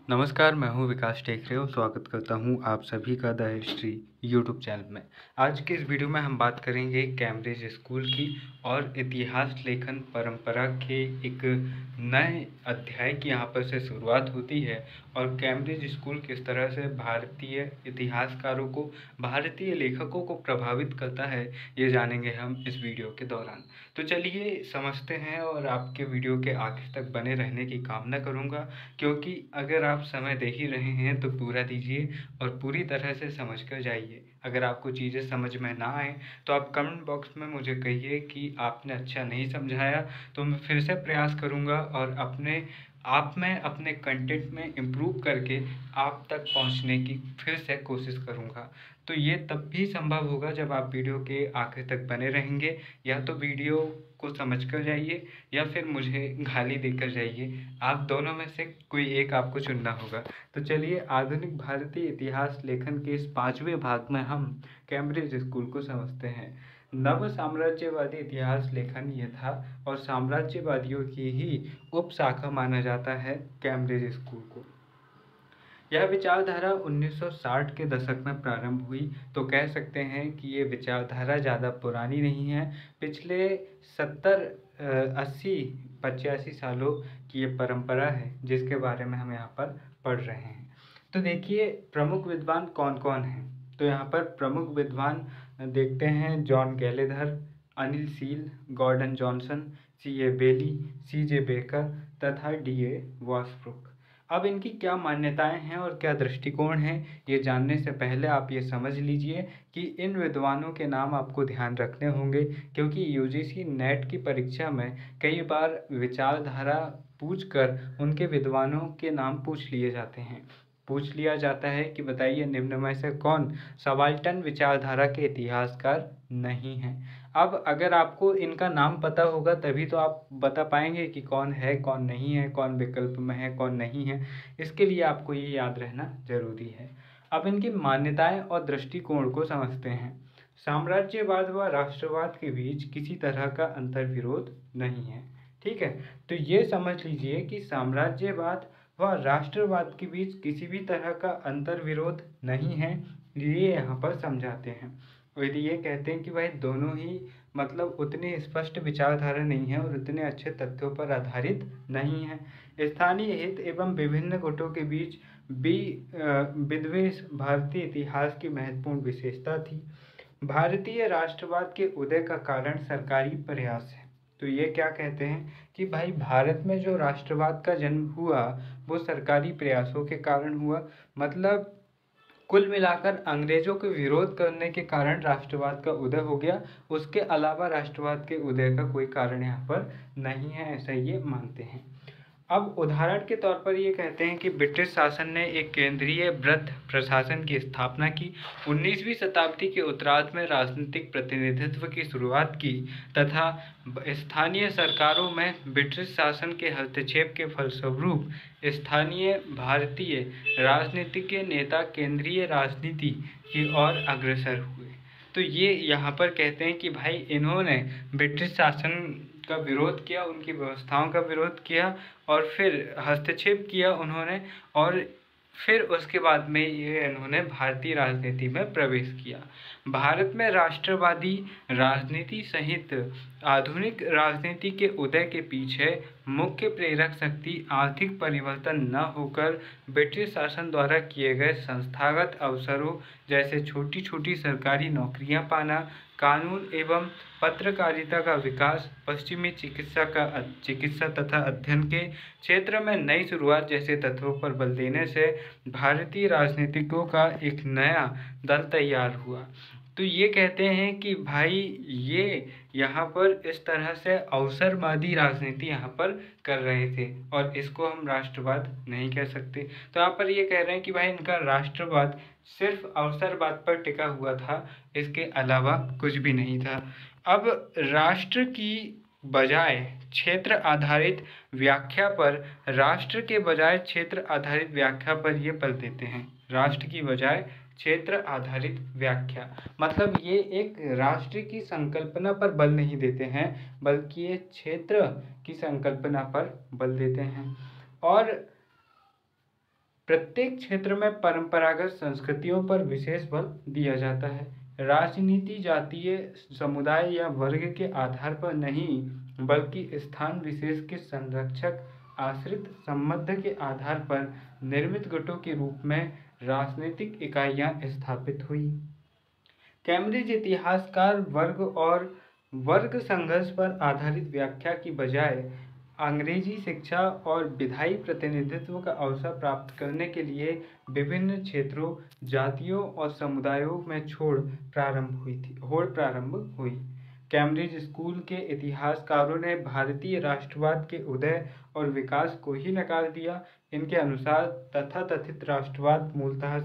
नमस्कार, मैं हूँ विकास टेकरे और स्वागत करता हूँ आप सभी का द हिस्ट्री यूट्यूब चैनल में। आज के इस वीडियो में हम बात करेंगे कैम्ब्रिज स्कूल की और इतिहास लेखन परंपरा के एक नए अध्याय की यहाँ पर से शुरुआत होती है और कैम्ब्रिज स्कूल किस तरह से भारतीय इतिहासकारों को, भारतीय लेखकों को प्रभावित करता है, ये जानेंगे हम इस वीडियो के दौरान। तो चलिए समझते हैं और आपके वीडियो के आखिर तक बने रहने की कामना करूँगा, क्योंकि अगर आप समय दे ही रहे हैं तो पूरा दीजिए और पूरी तरह से समझ कर जाइए। अगर आपको चीज़ें समझ में ना आए तो आप कमेंट बॉक्स में मुझे कहिए कि आपने अच्छा नहीं समझाया, तो मैं फिर से प्रयास करूँगा और अपने कंटेंट में इम्प्रूव करके आप तक पहुंचने की फिर से कोशिश करूंगा। तो ये तब भी संभव होगा जब आप वीडियो के आखिर तक बने रहेंगे। या तो वीडियो को समझ कर जाइए या फिर मुझे गाली देकर जाइए, आप दोनों में से कोई एक आपको चुनना होगा। तो चलिए आधुनिक भारतीय इतिहास लेखन के इस 5वें भाग में हम कैम्ब्रिज स्कूल को समझते हैं। नव साम्राज्यवादी इतिहास लेखन ये था और साम्राज्यवादियों की ही उपशाखा माना जाता है कैम्ब्रिज स्कूल को। यह विचारधारा 1960 के दशक में प्रारंभ हुई, तो कह सकते हैं कि ये विचारधारा ज़्यादा पुरानी नहीं है। पिछले 70 80 85 सालों की ये परंपरा है जिसके बारे में हम यहाँ पर पढ़ रहे हैं। तो देखिए प्रमुख विद्वान कौन कौन हैं। तो यहाँ पर प्रमुख विद्वान देखते हैं John Gallagher, Anil Seal, Gordon Johnson, C.A. Bayly, C.J. Baker तथा D.A. वॉसब्रुक। अब इनकी क्या मान्यताएं हैं और क्या दृष्टिकोण हैं, ये जानने से पहले आप ये समझ लीजिए कि इन विद्वानों के नाम आपको ध्यान रखने होंगे, क्योंकि यूजीसी नेट की परीक्षा में कई बार विचारधारा पूछकर उनके विद्वानों के नाम पूछ लिए जाते हैं। पूछ लिया जाता है कि बताइए निम्न में से कौन सबाल्टर्न विचारधारा के इतिहासकार नहीं हैं। अब अगर आपको इनका नाम पता होगा तभी तो आप बता पाएंगे कि कौन है कौन नहीं है, कौन विकल्प में है कौन नहीं है। इसके लिए आपको ये याद रहना जरूरी है। अब इनकी मान्यताएं और दृष्टिकोण को समझते हैं। साम्राज्यवाद व राष्ट्रवाद के बीच किसी तरह का अंतर्विरोध नहीं है। ठीक है, तो ये समझ लीजिए कि साम्राज्यवाद व राष्ट्रवाद के बीच किसी भी तरह का अंतर्विरोध नहीं है, ये यहाँ पर समझाते हैं। और ये कहते हैं कि भाई दोनों ही मतलब उतनी स्पष्ट विचारधारा नहीं है और उतने अच्छे तथ्यों पर आधारित नहीं है। स्थानीय हित एवं विभिन्न गुटों के बीच विद्वेष भारतीय इतिहास की महत्वपूर्ण विशेषता थी। भारतीय राष्ट्रवाद के उदय का कारण सरकारी प्रयास है। तो ये क्या कहते हैं कि भाई भारत में जो राष्ट्रवाद का जन्म हुआ वो सरकारी प्रयासों के कारण हुआ। मतलब कुल मिलाकर अंग्रेजों के विरोध करने के कारण राष्ट्रवाद का उदय हो गया। उसके अलावा राष्ट्रवाद के उदय का कोई कारण यहाँ पर नहीं है, ऐसा ये मानते हैं। अब उदाहरण के तौर पर ये कहते हैं कि ब्रिटिश शासन ने एक केंद्रीय वृत्त प्रशासन की स्थापना की, 19वीं शताब्दी के उत्तरार्ध में राजनीतिक प्रतिनिधित्व की शुरुआत की तथा स्थानीय सरकारों में ब्रिटिश शासन के हस्तक्षेप के फलस्वरूप स्थानीय भारतीय राजनीतिज्ञ नेता केंद्रीय राजनीति की ओर अग्रसर हुए। तो ये यहाँ पर कहते हैं कि भाई इन्होंने ब्रिटिश शासन का विरोध किया, उनकी व्यवस्थाओं का विरोध किया और फिर हस्तक्षेप किया उन्होंने, और फिर उसके बाद में ये इन्होंने भारतीय राजनीति में प्रवेश किया। भारत में राष्ट्रवादी राजनीति सहित आधुनिक राजनीति के उदय के पीछे मुख्य प्रेरक शक्ति आर्थिक परिवर्तन न होकर ब्रिटिश शासन द्वारा किए गए संस्थागत अवसरों जैसे छोटी छोटी सरकारी नौकरियां पाना, कानून एवं पत्रकारिता का विकास, पश्चिमी चिकित्सा तथा अध्ययन के क्षेत्र में नई शुरुआत जैसे तत्वों पर बल देने से भारतीय राजनीतिकों का एक नया दल तैयार हुआ। तो ये कहते हैं कि भाई ये यहाँ पर इस तरह से अवसरवादी राजनीति यहाँ पर कर रहे थे और इसको हम राष्ट्रवाद नहीं कह सकते। तो यहाँ पर ये कह रहे हैं कि भाई इनका राष्ट्रवाद सिर्फ अवसरवाद पर टिका हुआ था, इसके अलावा कुछ भी नहीं था। अब राष्ट्र की बजाय क्षेत्र आधारित व्याख्या पर, राष्ट्र के बजाय क्षेत्र आधारित व्याख्या पर ये बल देते हैं। राष्ट्र की बजाय क्षेत्र आधारित व्याख्या मतलब ये एक राष्ट्र की संकल्पना पर बल नहीं देते हैं, बल्कि ये क्षेत्र की संकल्पना पर बल देते हैं। और प्रत्येक क्षेत्र में परंपरागत संस्कृतियों पर विशेष बल दिया जाता है। राजनीति जातीय, समुदाय या वर्ग के आधार पर नहीं, बल्कि स्थान विशेष के संरक्षक आश्रित संबंध के आधार पर निर्मित गुटों के रूप में राजनीतिक इकाइयां स्थापित हुई। कैम्ब्रिज इतिहासकार वर्ग संघर्ष पर आधारित व्याख्या की बजाय अंग्रेजी शिक्षा और विधायी प्रतिनिधित्व का अवसर प्राप्त करने के लिए विभिन्न क्षेत्रों, जातियों और समुदायों में होड़ प्रारंभ हुई। कैम्ब्रिज स्कूल के इतिहासकारों ने भारतीय राष्ट्रवाद के उदय और विकास को ही नकार दिया। इनके अनुसार तथाकथित राष्ट्रवाद मूलतः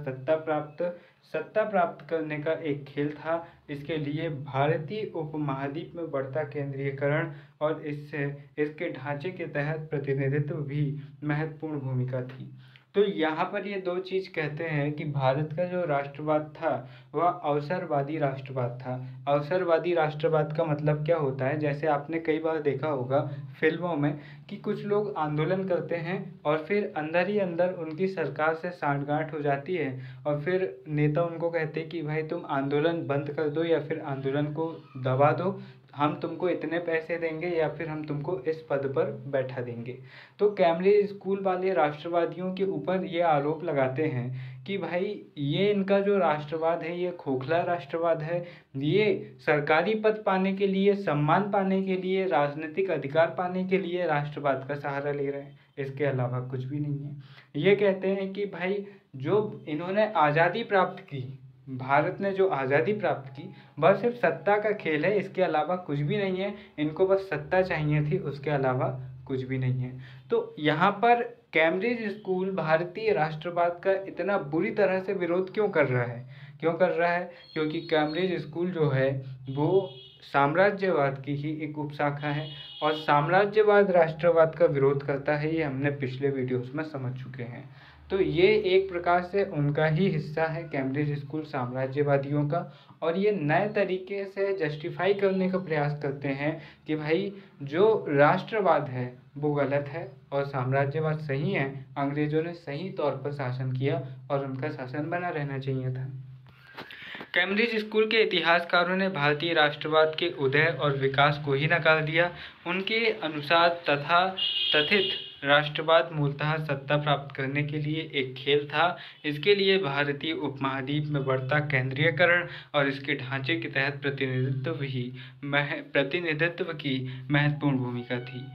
सत्ता प्राप्त करने का एक खेल था। इसके लिए भारतीय उपमहाद्वीप में बढ़ता केंद्रीयकरण और इसके ढांचे के तहत प्रतिनिधित्व भी महत्वपूर्ण भूमिका थी। तो यहाँ पर ये दो चीज़ कहते हैं कि भारत का जो राष्ट्रवाद था वह अवसरवादी राष्ट्रवाद था। अवसरवादी राष्ट्रवाद का मतलब क्या होता है, जैसे आपने कई बार देखा होगा फिल्मों में कि कुछ लोग आंदोलन करते हैं और फिर अंदर ही अंदर उनकी सरकार से सांठगांठ हो जाती है और फिर नेता उनको कहते हैं कि भाई तुम आंदोलन बंद कर दो या फिर आंदोलन को दबा दो, हम तुमको इतने पैसे देंगे या फिर हम तुमको इस पद पर बैठा देंगे। तो कैम्ब्रिज स्कूल वाले राष्ट्रवादियों के ऊपर ये आरोप लगाते हैं कि भाई ये इनका जो राष्ट्रवाद है ये खोखला राष्ट्रवाद है। ये सरकारी पद पाने के लिए, सम्मान पाने के लिए, राजनीतिक अधिकार पाने के लिए राष्ट्रवाद का सहारा ले रहे हैं, इसके अलावा कुछ भी नहीं है। ये कहते हैं कि भाई जो इन्होंने आज़ादी प्राप्त की, भारत ने जो आज़ादी प्राप्त की वह सिर्फ सत्ता का खेल है, इसके अलावा कुछ भी नहीं है। इनको बस सत्ता चाहिए थी, उसके अलावा कुछ भी नहीं है। तो यहाँ पर कैम्ब्रिज स्कूल भारतीय राष्ट्रवाद का इतना बुरी तरह से विरोध क्यों कर रहा है? क्योंकि कैम्ब्रिज स्कूल जो है वो साम्राज्यवाद की ही एक उपशाखा है और साम्राज्यवाद राष्ट्रवाद का विरोध करता है। ये हमने पिछले वीडियोस में समझ चुके हैं। तो ये एक प्रकार से उनका ही हिस्सा है कैम्ब्रिज स्कूल साम्राज्यवादियों का, और ये नए तरीके से जस्टिफाई करने का प्रयास करते हैं कि भाई जो राष्ट्रवाद है वो गलत है और साम्राज्यवाद सही है। अंग्रेजों ने सही तौर पर शासन किया और उनका शासन बना रहना चाहिए था। कैम्ब्रिज स्कूल के इतिहासकारों ने भारतीय राष्ट्रवाद के उदय और विकास को ही नकार दिया। उनके अनुसार तथित राष्ट्रवाद मूलतः सत्ता प्राप्त करने के लिए एक खेल था। इसके लिए भारतीय उपमहाद्वीप में बढ़ता केंद्रीयकरण और इसके ढांचे के तहत प्रतिनिधित्व की महत्वपूर्ण भूमिका थी।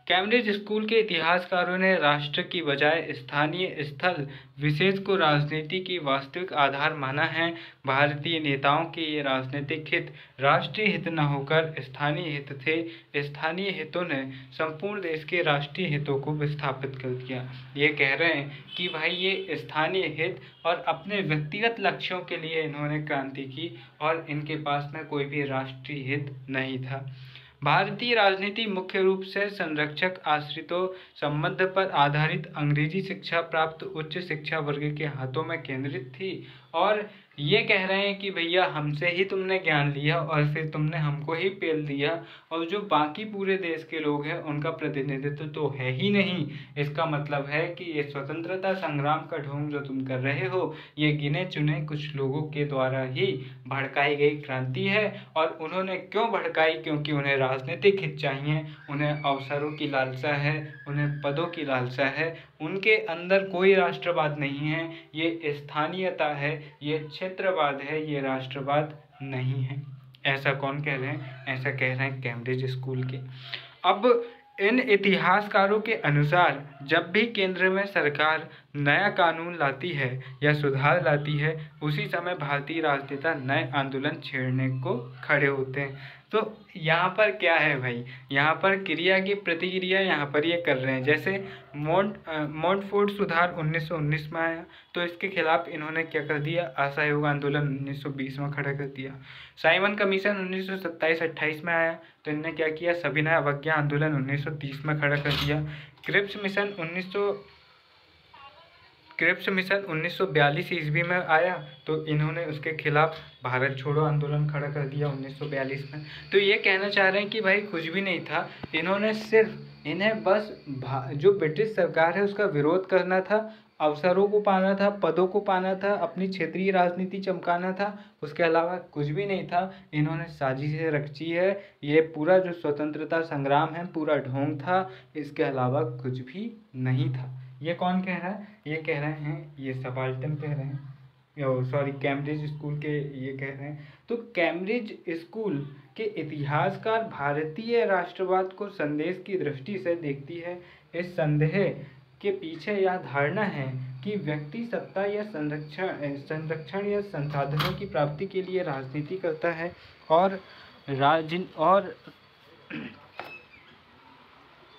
कैम्ब्रिज स्कूल के इतिहासकारों ने राष्ट्र की बजाय स्थानीय स्थल विशेष को राजनीति की वास्तविक आधार माना है। भारतीय नेताओं के ये राजनीतिक हित राष्ट्रीय हित न होकर स्थानीय हित थे। स्थानीय हितों ने संपूर्ण देश के राष्ट्रीय हितों को विस्थापित कर दिया। ये कह रहे हैं कि भाई ये स्थानीय हित और अपने व्यक्तिगत लक्ष्यों के लिए इन्होंने क्रांति की और इनके पास में कोई भी राष्ट्रीय हित नहीं था। भारतीय राजनीति मुख्य रूप से संरक्षक आश्रितों संबंध पर आधारित अंग्रेजी शिक्षा प्राप्त उच्च शिक्षा वर्ग के हाथों में केंद्रित थी और ये कह रहे हैं कि भैया हमसे ही तुमने ज्ञान लिया और फिर तुमने हमको ही पेल दिया और जो बाकी पूरे देश के लोग हैं उनका प्रतिनिधित्व तो है ही नहीं। इसका मतलब है कि ये स्वतंत्रता संग्राम का ढोंग जो तुम कर रहे हो ये गिने चुने कुछ लोगों के द्वारा ही भड़काई गई क्रांति है। और उन्होंने क्यों भड़काई? क्योंकि उन्हें राजनीतिक हित चाहिए, उन्हें अवसरों की लालसा है, उन्हें पदों की लालसा है। उनके अंदर कोई राष्ट्रवाद नहीं है, ये स्थानीयता है, ये क्षेत्रवाद है, ये राष्ट्रवाद नहीं है। ऐसा कौन कह रहे हैं? ऐसा कह रहे हैं कैम्ब्रिज स्कूल के। अब इन इतिहासकारों के अनुसार जब भी केंद्र में सरकार नया कानून लाती है या सुधार लाती है उसी समय भारतीय राजनेता नए आंदोलन छेड़ने को खड़े होते हैं। तो यहाँ पर क्या है भाई, यहाँ पर क्रिया की प्रतिक्रिया यहाँ पर ये कर रहे हैं। जैसे मोंटफोर्ट सुधार 1919 में आया तो इसके खिलाफ इन्होंने क्या कर दिया, असहयोग आंदोलन 1920 में खड़ा कर दिया। साइमन कमीशन 1927-28 में आया तो इन्होंने क्या किया, सविनय अवज्ञा आंदोलन 1930 में खड़ा कर दिया। क्रिप्स मिशन 1942 ईस्वी में आया तो इन्होंने उसके खिलाफ भारत छोड़ो आंदोलन खड़ा कर दिया 1942 में। तो ये कहना चाह रहे हैं कि भाई कुछ भी नहीं था, इन्हें बस जो ब्रिटिश सरकार है उसका विरोध करना था अवसरों को पाना था, पदों को पाना था, अपनी क्षेत्रीय राजनीति चमकाना था, उसके अलावा कुछ भी नहीं था। इन्होंने साजिशें रची है। ये पूरा जो स्वतंत्रता संग्राम है पूरा ढोंग था, इसके अलावा कुछ भी नहीं था। ये कौन कह रहा है? ये कह रहे हैं, ये सबाल्टन कह रहे हैं, सॉरी कैम्ब्रिज स्कूल के ये कह रहे हैं। तो कैम्ब्रिज स्कूल के इतिहासकार भारतीय राष्ट्रवाद को संदेश की दृष्टि से देखती है। इस संदेह के पीछे यह धारणा है कि व्यक्ति सत्ता या संरक्षण या संसाधनों की प्राप्ति के लिए राजनीति करता है और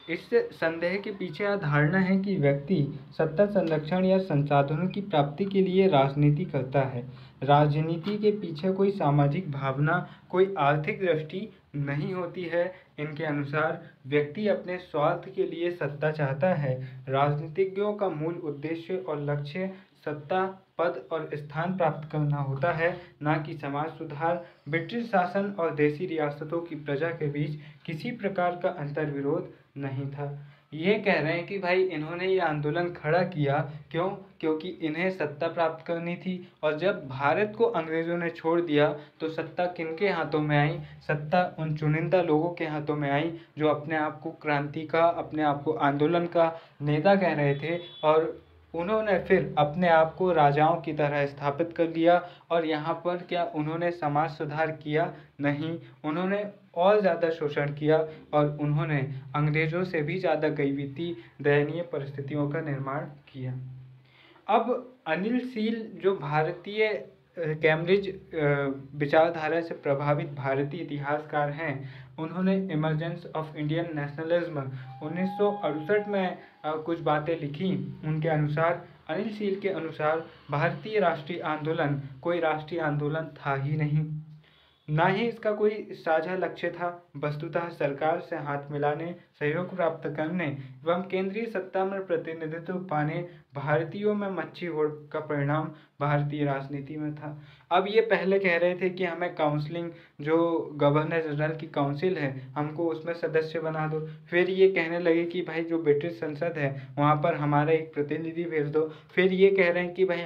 इस संदेह के पीछे यह धारणा है कि व्यक्ति सत्ता, संरक्षण या संसाधनों की प्राप्ति के लिए राजनीति करता है। राजनीति के पीछे कोई सामाजिक भावना, कोई आर्थिक दृष्टि नहीं होती है। इनके अनुसार व्यक्ति अपने स्वार्थ के लिए सत्ता चाहता है। राजनीतिज्ञों का मूल उद्देश्य और लक्ष्य सत्ता, पद और स्थान प्राप्त करना होता है, न कि समाज सुधार। ब्रिटिश शासन और देशी रियासतों की प्रजा के बीच किसी प्रकार का अंतर्विरोध नहीं था। ये कह रहे हैं कि भाई इन्होंने ये आंदोलन खड़ा किया क्यों? क्योंकि इन्हें सत्ता प्राप्त करनी थी, और जब भारत को अंग्रेज़ों ने छोड़ दिया तो सत्ता किनके हाथों में आई? सत्ता उन चुनिंदा लोगों के हाथों में आई जो अपने आप को क्रांति का, अपने आप को आंदोलन का नेता कह रहे थे, और उन्होंने फिर अपने आप को राजाओं की तरह स्थापित कर लिया। और यहाँ पर क्या उन्होंने समाज सुधार किया? नहीं, उन्होंने और ज़्यादा शोषण किया और उन्होंने अंग्रेज़ों से भी ज़्यादा गईबीती, दयनीय परिस्थितियों का निर्माण किया। अब अनिल सील जो भारतीय कैम्ब्रिज विचारधारा से प्रभावित भारतीय इतिहासकार हैं, उन्होंने इमरजेंस ऑफ इंडियन नेशनलिज्म 1968 में कुछ बातें लिखी। उनके अनुसार, अनिल सील के अनुसार, भारतीय राष्ट्रीय आंदोलन कोई राष्ट्रीय आंदोलन था ही नहीं, ना ही इसका कोई साझा लक्ष्य था। वस्तुतः सरकार से हाथ मिलाने, सहयोग प्राप्त करने एवं केंद्रीय सत्ता में प्रतिनिधित्व पाने भारतीयों में मच्छी होड़ का परिणाम भारतीय राजनीति में था। अब ये पहले कह रहे थे कि हमें काउंसलिंग, जो गवर्नर जनरल की काउंसिल है, हमको उसमें सदस्य बना दो। फिर ये कहने लगे कि भाई जो ब्रिटिश संसद है वहाँ पर हमारा एक प्रतिनिधि भेज दो। फिर ये कह रहे हैं कि भाई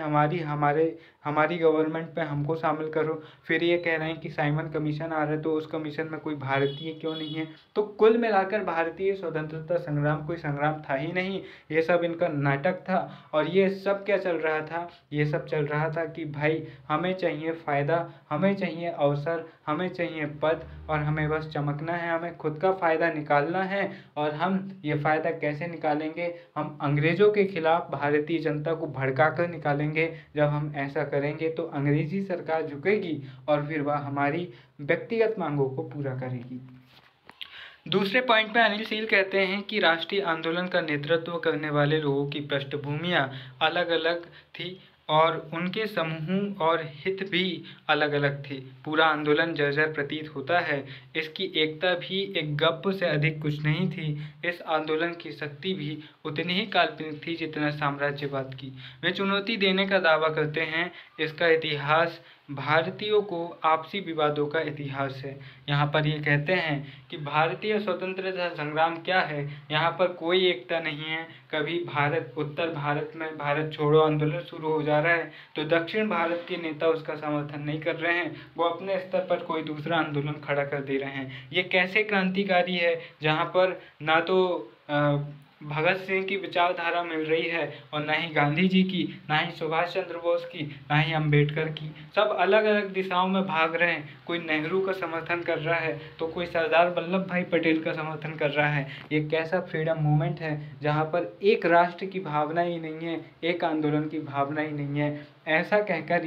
हमारी गवर्नमेंट पे हमको शामिल करो। फिर ये कह रहे हैं कि साइमन कमीशन आ रहा है तो उस कमीशन में कोई भारतीय क्यों नहीं है। तो कुल मिलाकर भारतीय स्वतंत्रता संग्राम कोई संग्राम था ही नहीं, ये सब इनका नाटक था। और ये सब क्या चल रहा था? ये सब चल रहा था कि भाई हमें चाहिए फ़ायदा, हमें चाहिए अवसर, हमें चाहिए पद, और हमें बस चमकना है, हमें खुद का फ़ायदा निकालना है। और हम ये फ़ायदा कैसे निकालेंगे? हम अंग्रेज़ों के खिलाफ भारतीय जनता को भड़का कर निकालेंगे। जब हम ऐसा करेंगे तो अंग्रेज़ी सरकार झुकेगी और फिर वह हमारी व्यक्तिगत मांगों को पूरा करेगी। दूसरे पॉइंट पे अनिल सील कहते हैं कि राष्ट्रीय आंदोलन का नेतृत्व करने वाले लोगों की पृष्ठभूमियाँ अलग अलग थी और उनके समूह और हित भी अलग अलग थे। पूरा आंदोलन जर्जर प्रतीत होता है। इसकी एकता भी एक गप से अधिक कुछ नहीं थी। इस आंदोलन की शक्ति भी उतनी ही काल्पनिक थी जितना साम्राज्यवाद की। वे चुनौती देने का दावा करते हैं। इसका इतिहास भारतीयों को आपसी विवादों का इतिहास है। यहाँ पर ये कहते हैं कि भारतीय स्वतंत्रता संग्राम क्या है? यहाँ पर कोई एकता नहीं है। कभी उत्तर भारत में भारत छोड़ो आंदोलन शुरू हो जा रहा है तो दक्षिण भारत के नेता उसका समर्थन नहीं कर रहे हैं, वो अपने स्तर पर कोई दूसरा आंदोलन खड़ा कर दे रहे हैं। ये कैसे क्रांतिकारी है जहाँ पर ना तो भगत सिंह की विचारधारा मिल रही है और ना ही गांधी जी की, ना ही सुभाष चंद्र बोस की, ना ही अम्बेडकर की। सब अलग अलग दिशाओं में भाग रहे हैं। कोई नेहरू का समर्थन कर रहा है तो कोई सरदार वल्लभ भाई पटेल का समर्थन कर रहा है। ये कैसा फ्रीडम मूवमेंट है जहाँ पर एक राष्ट्र की भावना ही नहीं है, एक आंदोलन की भावना ही नहीं है। ऐसा कहकर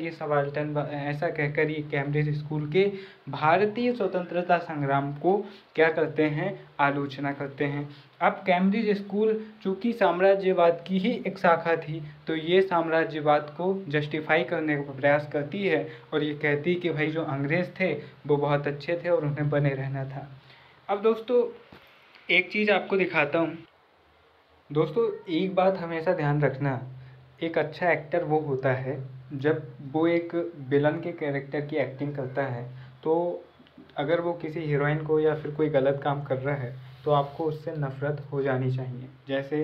ये कैम्ब्रिज स्कूल के भारतीय स्वतंत्रता संग्राम को क्या करते हैं? आलोचना करते हैं। अब कैम्ब्रिज स्कूल चूँकि साम्राज्यवाद की ही एक शाखा थी तो ये साम्राज्यवाद को जस्टिफाई करने का प्रयास करती है और ये कहती है कि भाई जो अंग्रेज़ थे वो बहुत अच्छे थे और उन्हें बने रहना था। अब दोस्तों एक चीज़ आपको दिखाता हूँ। दोस्तों एक बात हमेशा ध्यान रखना, एक अच्छा एक्टर वो होता है जब वो एक विलन के कैरेक्टर की एक्टिंग करता है तो अगर वो किसी हीरोइन को या फिर कोई गलत काम कर रहा है तो आपको उससे नफ़रत हो जानी चाहिए। जैसे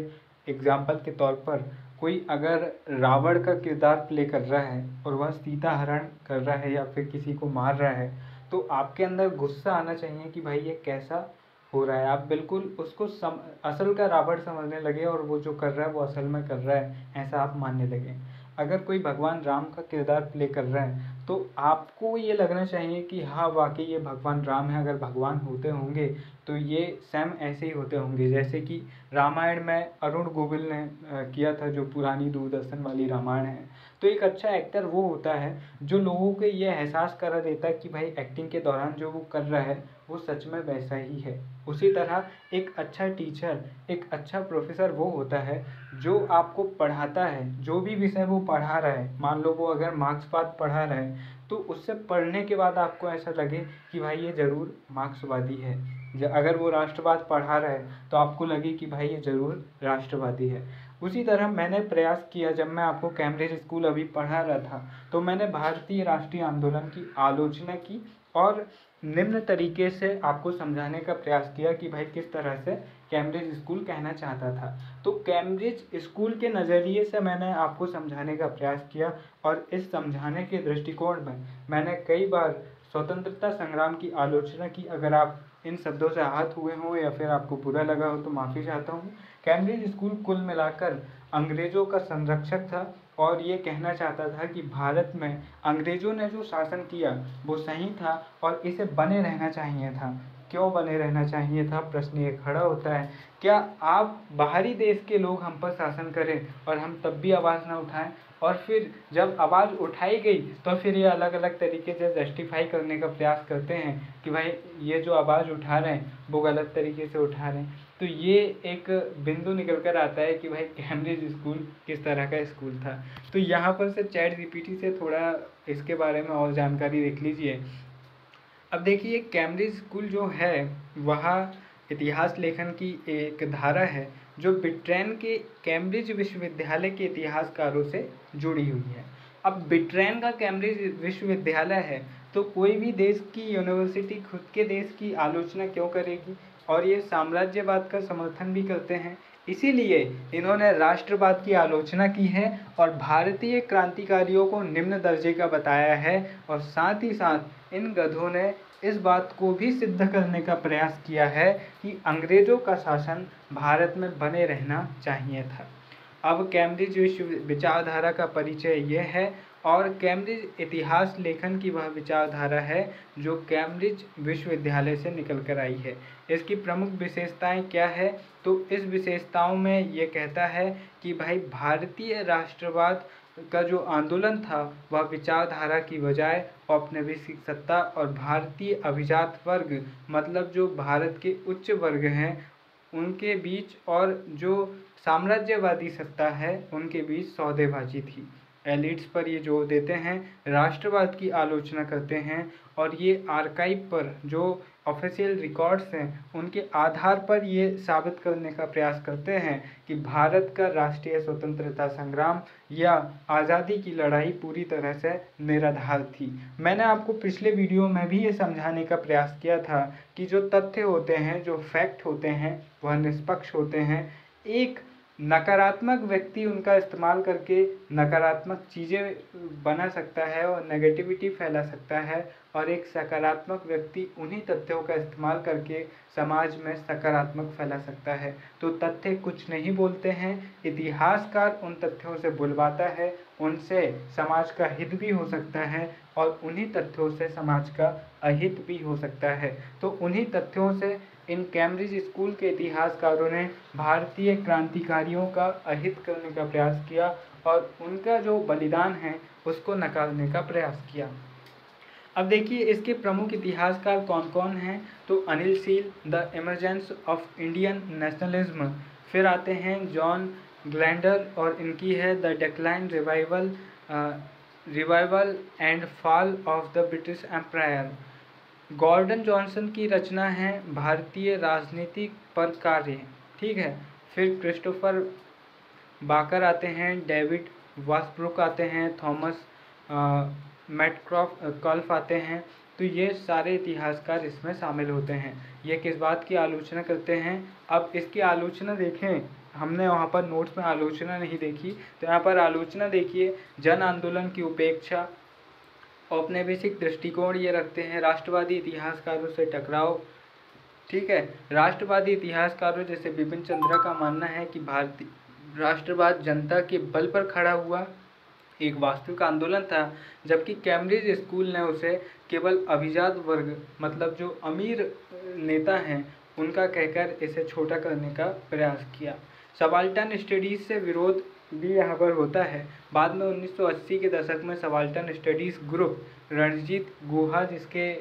एग्ज़ाम्पल के तौर पर कोई अगर रावण का किरदार प्ले कर रहा है और वह सीता हरण कर रहा है या फिर किसी को मार रहा है, तो आपके अंदर गुस्सा आना चाहिए कि भाई ये कैसा हो रहा है। आप बिल्कुल उसको असल का रावण समझने लगे और वो जो कर रहा है वो असल में कर रहा है, ऐसा आप मानने लगे। अगर कोई भगवान राम का किरदार प्ले कर रहा है तो आपको ये लगना चाहिए कि हाँ वाकई ये भगवान राम है। अगर भगवान होते होंगे तो ये सेम ऐसे ही होते होंगे जैसे कि रामायण में अरुण गोविल ने किया था, जो पुरानी दूरदर्शन वाली रामायण है। तो एक अच्छा एक्टर वो होता है जो लोगों को ये एहसास करा देता है कि भाई एक्टिंग के दौरान जो वो कर रहा है वो सच में वैसा ही है। उसी तरह एक अच्छा टीचर, एक अच्छा प्रोफेसर वो होता है जो आपको पढ़ाता है, जो भी विषय वो पढ़ा रहा है। मान लो वो अगर मार्क्सवाद पढ़ा रहा है तो उससे पढ़ने के बाद आपको ऐसा लगे कि भाई ये ज़रूर मार्क्सवादी है। अगर वो राष्ट्रवाद पढ़ा रहा है तो आपको लगे कि भाई ये ज़रूर राष्ट्रवादी है। उसी तरह मैंने प्रयास किया, जब मैं आपको कैम्ब्रिज स्कूल अभी पढ़ा रहा था तो मैंने भारतीय राष्ट्रीय आंदोलन की आलोचना की और निम्न तरीके से आपको समझाने का प्रयास किया कि भाई किस तरह से कैम्ब्रिज स्कूल कहना चाहता था। तो कैम्ब्रिज स्कूल के नज़रिए से मैंने आपको समझाने का प्रयास किया और इस समझाने के दृष्टिकोण में मैंने कई बार स्वतंत्रता संग्राम की आलोचना की। अगर आप इन शब्दों से आहत हुए हों या फिर आपको बुरा लगा हो तो माफ़ी चाहता हूँ। कैम्ब्रिज स्कूल कुल मिलाकर अंग्रेज़ों का संरक्षक था और ये कहना चाहता था कि भारत में अंग्रेज़ों ने जो शासन किया वो सही था और इसे बने रहना चाहिए था। क्यों बने रहना चाहिए था, प्रश्न ये खड़ा होता है। क्या आप बाहरी देश के लोग हम पर शासन करें और हम तब भी आवाज़ ना उठाएं, और फिर जब आवाज़ उठाई गई तो फिर ये अलग अलग तरीके से जस्टिफाई करने का प्रयास करते हैं कि भाई ये जो आवाज़ उठा रहे हैं वो गलत तरीके से उठा रहे हैं। तो ये एक बिंदु निकल कर आता है कि भाई कैम्ब्रिज स्कूल किस तरह का स्कूल था। तो यहाँ पर से चैट जीपीटी से थोड़ा इसके बारे में और जानकारी देख लीजिए। अब देखिए कैम्ब्रिज स्कूल जो है वह इतिहास लेखन की एक धारा है जो ब्रिटेन के कैम्ब्रिज विश्वविद्यालय के इतिहासकारों से जुड़ी हुई है। अब ब्रिटेन का कैम्ब्रिज विश्वविद्यालय है तो कोई भी देश की यूनिवर्सिटी खुद के देश की आलोचना क्यों करेगी, और ये साम्राज्यवाद का समर्थन भी करते हैं। इसीलिए इन्होंने राष्ट्रवाद की आलोचना की है और भारतीय क्रांतिकारियों को निम्न दर्जे का बताया है। और साथ ही साथ इन गधों ने इस बात को भी सिद्ध करने का प्रयास किया है कि अंग्रेज़ों का शासन भारत में बने रहना चाहिए था। अब कैम्ब्रिज विश्व विचारधारा का परिचय यह है और कैम्ब्रिज इतिहास लेखन की वह विचारधारा है जो कैम्ब्रिज विश्वविद्यालय से निकल कर आई है। इसकी प्रमुख विशेषताएं क्या है, तो इस विशेषताओं में ये कहता है कि भाई भारतीय राष्ट्रवाद का जो आंदोलन था वह विचारधारा की बजाय औपनिवेशिक सत्ता और भारतीय अभिजात वर्ग, मतलब जो भारत के उच्च वर्ग हैं उनके बीच और जो साम्राज्यवादी सत्ता है उनके बीच सौदेबाजी थी। एलिट्स पर ये जोर देते हैं, राष्ट्रवाद की आलोचना करते हैं और ये आर्काइव पर जो ऑफिशियल रिकॉर्ड्स हैं उनके आधार पर ये साबित करने का प्रयास करते हैं कि भारत का राष्ट्रीय स्वतंत्रता संग्राम या आज़ादी की लड़ाई पूरी तरह से निराधार थी। मैंने आपको पिछले वीडियो में भी ये समझाने का प्रयास किया था कि जो तथ्य होते हैं, जो फैक्ट होते हैं वह निष्पक्ष होते हैं। एक नकारात्मक व्यक्ति उनका इस्तेमाल करके नकारात्मक चीज़ें बना सकता है और नेगेटिविटी फैला सकता है, और एक सकारात्मक व्यक्ति उन्हीं तथ्यों का इस्तेमाल करके समाज में सकारात्मक फैला सकता है। तो तथ्य कुछ नहीं बोलते हैं, इतिहासकार उन तथ्यों से बुलवाता है, उनसे समाज का हित भी हो सकता है और उन्हीं तथ्यों से समाज का अहित भी हो सकता है। तो उन्हीं तथ्यों से इन कैम्ब्रिज स्कूल के इतिहासकारों ने भारतीय क्रांतिकारियों का अहित करने का प्रयास किया और उनका जो बलिदान है उसको नकारने का प्रयास किया। अब देखिए इसके प्रमुख इतिहासकार कौन कौन हैं, तो Anil Seal, the emergence of Indian nationalism, फिर आते हैं जॉन ग्लैंडर और इनकी है the decline revival and fall of the British Empire. Gordon Johnson की रचना है भारतीय राजनीति पर कार्य, ठीक है। फिर क्रिस्टोफर बाकर आते हैं, डेविड वासब्रुक आते हैं, थॉमस मेटकॉल्फ आते हैं। तो ये सारे इतिहासकार इसमें शामिल होते हैं। ये किस बात की आलोचना करते हैं, अब इसकी आलोचना देखें हमने वहाँ पर नोट्स में आलोचना नहीं देखी, तो यहाँ पर आलोचना देखिए, जन आंदोलन की उपेक्षा, औपनिवेशिक दृष्टिकोण ये रखते हैं, राष्ट्रवादी इतिहासकारों से टकराव। ठीक है, राष्ट्रवादी इतिहासकारों जैसे बिपिन चंद्रा का मानना है कि भारतीय राष्ट्रवाद जनता के बल पर खड़ा हुआ एक वास्तविक आंदोलन था, जबकि कैम्ब्रिज स्कूल ने उसे केवल अभिजात वर्ग, मतलब जो अमीर नेता हैं, उनका कहकर इसे छोटा करने का प्रयास किया। सबाल्टर्न स्टडीज़ से विरोध भी यहाँ पर होता है। बाद में 1980 के दशक में सबाल्टर्न स्टडीज़ ग्रुप, रणजीत गुहा जिसके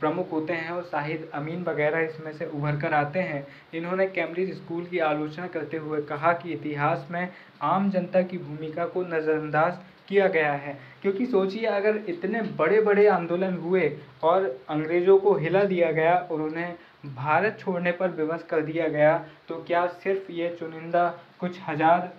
प्रमुख होते हैं, और शाहिद अमीन वगैरह इसमें से उभर कर आते हैं। इन्होंने कैम्ब्रिज स्कूल की आलोचना करते हुए कहा कि इतिहास में आम जनता की भूमिका को नज़रअंदाज किया गया है, क्योंकि सोचिए अगर इतने बड़े बड़े आंदोलन हुए और अंग्रेज़ों को हिला दिया गया और उन्हें भारत छोड़ने पर विवश कर दिया गया, तो क्या सिर्फ ये चुनिंदा कुछ हज़ार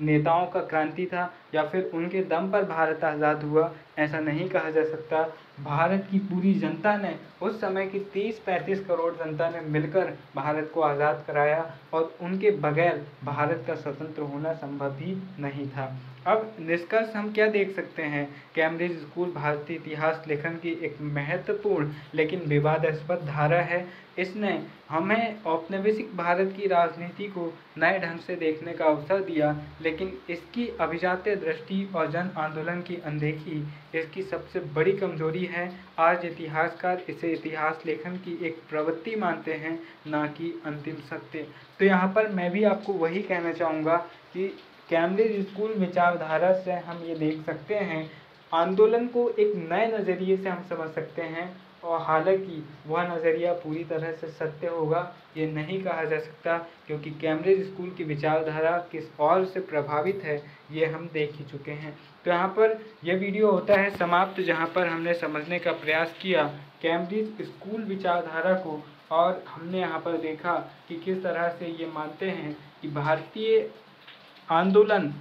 नेताओं का क्रांति था, या फिर उनके दम पर भारत आज़ाद हुआ? ऐसा नहीं कहा जा सकता। भारत की पूरी जनता ने, उस समय की 30-35 करोड़ जनता ने मिलकर भारत को आज़ाद कराया, और उनके बगैर भारत का स्वतंत्र होना संभव ही नहीं था। अब निष्कर्ष हम क्या देख सकते हैं? कैम्ब्रिज स्कूल भारतीय इतिहास लेखन की एक महत्वपूर्ण लेकिन विवादास्पद धारा है। इसने हमें औपनिवेशिक भारत की राजनीति को नए ढंग से देखने का अवसर दिया, लेकिन इसकी अभिजात्य दृष्टि और जन आंदोलन की अनदेखी इसकी सबसे बड़ी कमजोरी है। आज इतिहासकार इसे इतिहास लेखन की एक प्रवृत्ति मानते हैं, ना कि अंतिम सत्य। तो यहाँ पर मैं भी आपको वही कहना चाहूँगा कि कैम्ब्रिज स्कूल विचारधारा से हम ये देख सकते हैं, आंदोलन को एक नए नज़रिए से हम समझ सकते हैं, और हालांकि वह नज़रिया पूरी तरह से सत्य होगा ये नहीं कहा जा सकता, क्योंकि कैम्ब्रिज स्कूल की विचारधारा किस और से प्रभावित है ये हम देख ही चुके हैं। तो यहाँ पर यह वीडियो होता है समाप्त, जहाँ पर हमने समझने का प्रयास किया कैम्ब्रिज स्कूल विचारधारा को, और हमने यहाँ पर देखा कि किस तरह से ये मानते हैं कि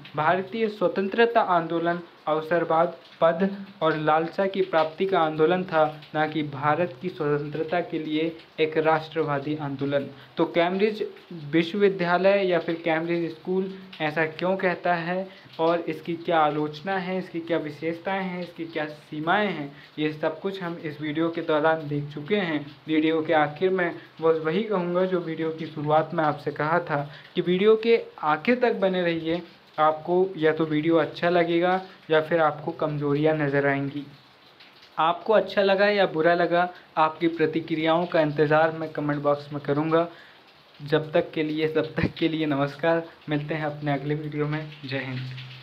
भारतीय स्वतंत्रता आंदोलन अवसरवाद, पद और लालसा की प्राप्ति का आंदोलन था, न कि भारत की स्वतंत्रता के लिए एक राष्ट्रवादी आंदोलन। तो कैम्ब्रिज विश्वविद्यालय या फिर कैम्ब्रिज स्कूल ऐसा क्यों कहता है, और इसकी क्या आलोचना है, इसकी क्या विशेषताएं हैं, इसकी क्या सीमाएं हैं, ये सब कुछ हम इस वीडियो के दौरान देख चुके हैं। वीडियो के आखिर में बस वही कहूँगा जो वीडियो की शुरुआत में आपसे कहा था कि वीडियो के आखिर तक बने रहिए। आपको या तो वीडियो अच्छा लगेगा या फिर आपको कमजोरियां नज़र आएंगी। आपको अच्छा लगा या बुरा लगा, आपकी प्रतिक्रियाओं का इंतज़ार मैं कमेंट बॉक्स में करूँगा। तब तक के लिए नमस्कार। मिलते हैं अपने अगले वीडियो में। जय हिंद।